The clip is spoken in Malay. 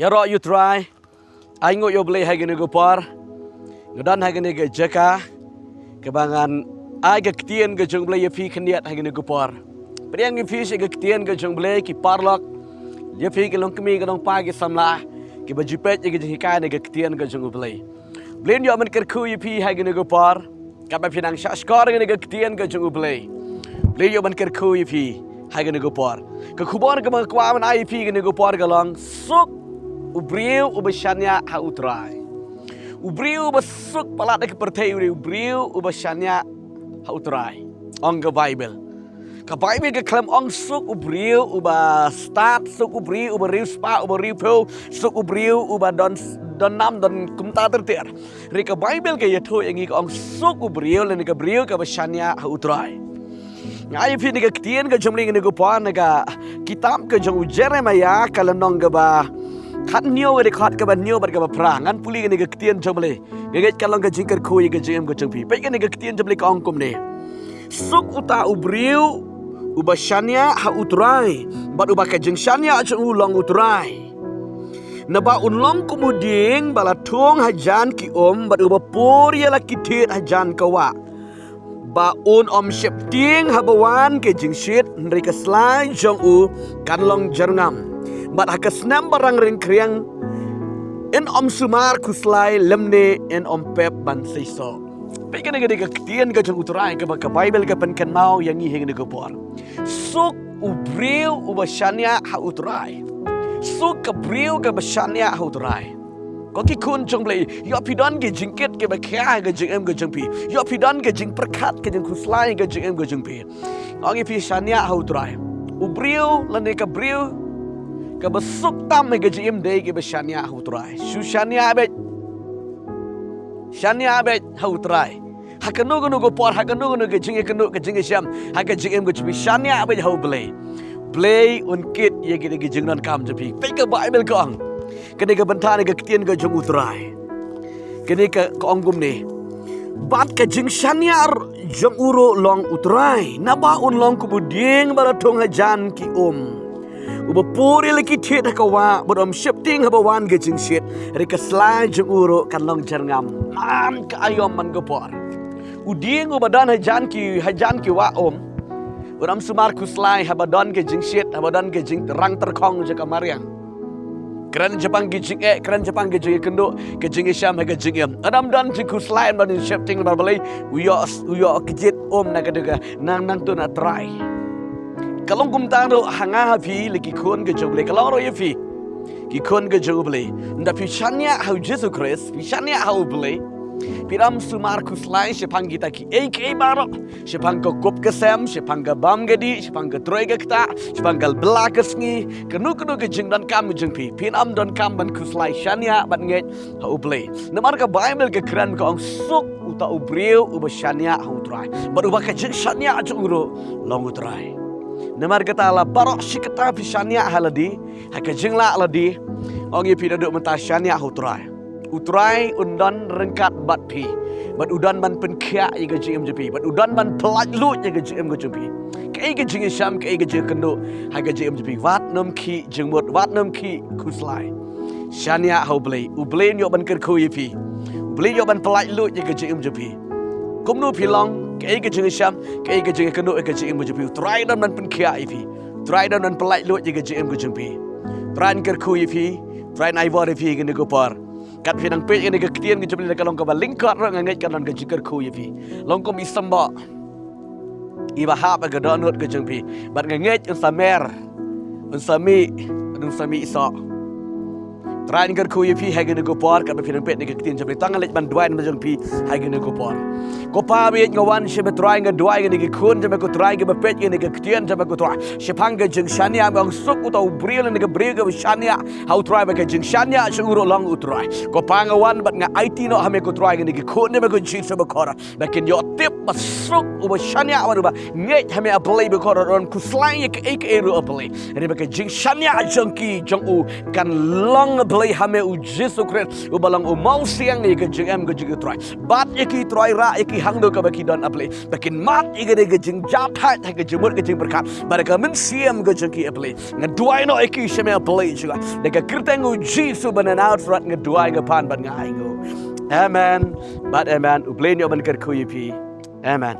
Ya ro you try. Ai ngo yo Balei hai gini gopar. Ngedan hai gini ke jeka. Kebangan ai ke ketien ke jong Balei yafi kendiat hai gini gopar. Priang yafi se ke ketien ke jong Balei ki parlok. Yafi ke long kemi ke long pagi samla. Ki bajipet ke jeng hikai ne ke ketien ke jong Balei. Blin yo men kerku yafi hai gini gopar. Kapa pinang syashkor gini ke ketien ke jong Balei. Blin yo men kerku yafi hai gini gopar. Ke kubor ke mengkwa men ai yafi gini gopar ke long suk Briew ubashanya ha utrai. Briew basuk palat ke pertai Briew ubashanya ha utrai. Ong ke Bible. Ke Bible ke klaim ong suk Briew uba start suk Briew uba riu spa uba riu po suk Briew uba don nam don kumta tertir. Ri ke Bible ke yato yang ke ong suk Briew le ke Briew ke bashanya ha utrai. Ngai fi ni ke ketien ke jomling ni ke pan ke kitab ke jong Jeremiah kalau nong ke ba kat nio ke dekat ke ban nio ber ke perang kan puli ke ni ke ketien jomle ngai kalong ke jingker khui ke jim ke jengpi pe ke ni ke ketien jomle ke ongkom ni suk uta Briew ubashania ha utrai bat ubah ke jengshania jeng ulong utrai naba unlong kumuding bala tung hajan ki bat ubah pur ya kitit hajan kawa ba om shepting habawan ke jingshit nri ke slai jong kan long jarngam bat hakas nam barang ring kriang in sumar kuslai lemne in pep ban seiso pekan ke ketien ke jong utrai ke Bible ke pen mau yang hing ne ke por suk Briew ubashania ha utrai suk ke Briew ke bashania ha utrai ko ki kun jong Balei yo pidon ke jingket ke bakha ke jingem ke jingpi yo pidon ke jing perkat ke jing kuslai ke jingem ke jingpi ong pi shania ha utrai Briew lane ke Briew ke besuk tam ke jingem dei ke bashania ha utrai shania bet ha utrai hakanu go por hakanu ke jinge syam hak jingem ke jingpi shania bet ha Balei unkit ye ke jingnon kam jepi pe ke Bible ko ang kini ke bentani ke ketien ke jong utrai kini ke onggum ni bat ke jing shanyar jong uro long utrai naba un long kubuding baratung hajan ki uba puri leki tit hakawa bodom shifting habawan ke jing shit rika slai jong uro kan long jarngam man ke ayom man gopor uding ubadan hajan ki wa bodom sumar kuslai habadan ke jing shit habadan ke jing rang terkong jaka mariang Keran Jepang ke jing keran Jepang ke jing kendo ke jing Syam ke jing Adam dan jing kuslain ban shifting Balei uyo kejit na kedega nang tu na try kalau kumtang ro hanga hafi leki kon ke jong Balei kalau ro yafi ki kon ke jong Balei nda pi shania how Jesus Christ pi shania how Balei piram sumar kuslain sepang kita ki barok sepang ke kop ke sem sepang ke bam gedi sepang ke troy ke kta sepang ke bela ke sngi kenu ke jing dan kam jeng pi pinam dan kam ban kuslai shania ban nget ha Balei namar ke Bible ke kran ke ong suk uta Briew ubashania ha utrai baru ba ke jing shania jungro long utrai namar ke tala barok sikata pi shania haladi ha ke jing la aladi ong ye pi duduk menta shania ha utrai undan rengkat bat pi bat udan ban penkia ye ke jing jepi bat udan ban pelaj lut ye ke jing jepi kai ke jing Syam kai ke jing kendo ha ke jing jepi wat nom ki jing mot wat nom ki kuslai shania ha Balei yo ban kerku ye pi Balei yo ban pelaj lut ye ke jing jepi kumnu pilong kai ke jing Syam kai ke jing kendo ye ke jing jepi utrai dan ban penkia ye pi utrai dan ban pelaj lut ye ke jing jepi tran kerku ye pi tran ai vor ye pi ke ne gopar kat pinang pe ini ke ketien ke jebli kalong ke balingkat ro ngai kan ke jikar khu ye pi long kom isamba iba ha ba ke donut ke jengpi bat ngai samer sami isa tran ke khu ye pi ha ke ne gopar kat pinang pe ni ke ketien jebli tangan lek ban duan ma jengpi ha ke ne gopar ko pa be ngawan she be try ngai duai ni ke kun jeme ko try ke be ni ke ketien jeme ko try she pang ke jeng shania bang suk utau Briew ni ke Briew ke shania how try be ke jeng shania sunguro long utrai ko pangawan bat nga IT no hame ko try ni ke kun jeme ko jing se be kora lakin yo tip masuk uba shania awan uba ngai hame a Balei be kora ron kuslai ke ru Balei ni be ke jeng shania jengki jong kan long belai hame u Jesu Christ u balang u mau siang ye ke jingem ke jing try bat ye ki try ra ye ki hang do ka baki don aple bakin mat ye ke jing jap hat ke jemut ke jing berkat baraka men siam ke jing ki aple ngeduai no ye ki sheme aple juga deka kirteng u Jesu banan out front ngeduai ke pan ban ngai go amen but amen u blame yo ban ker ku pi amen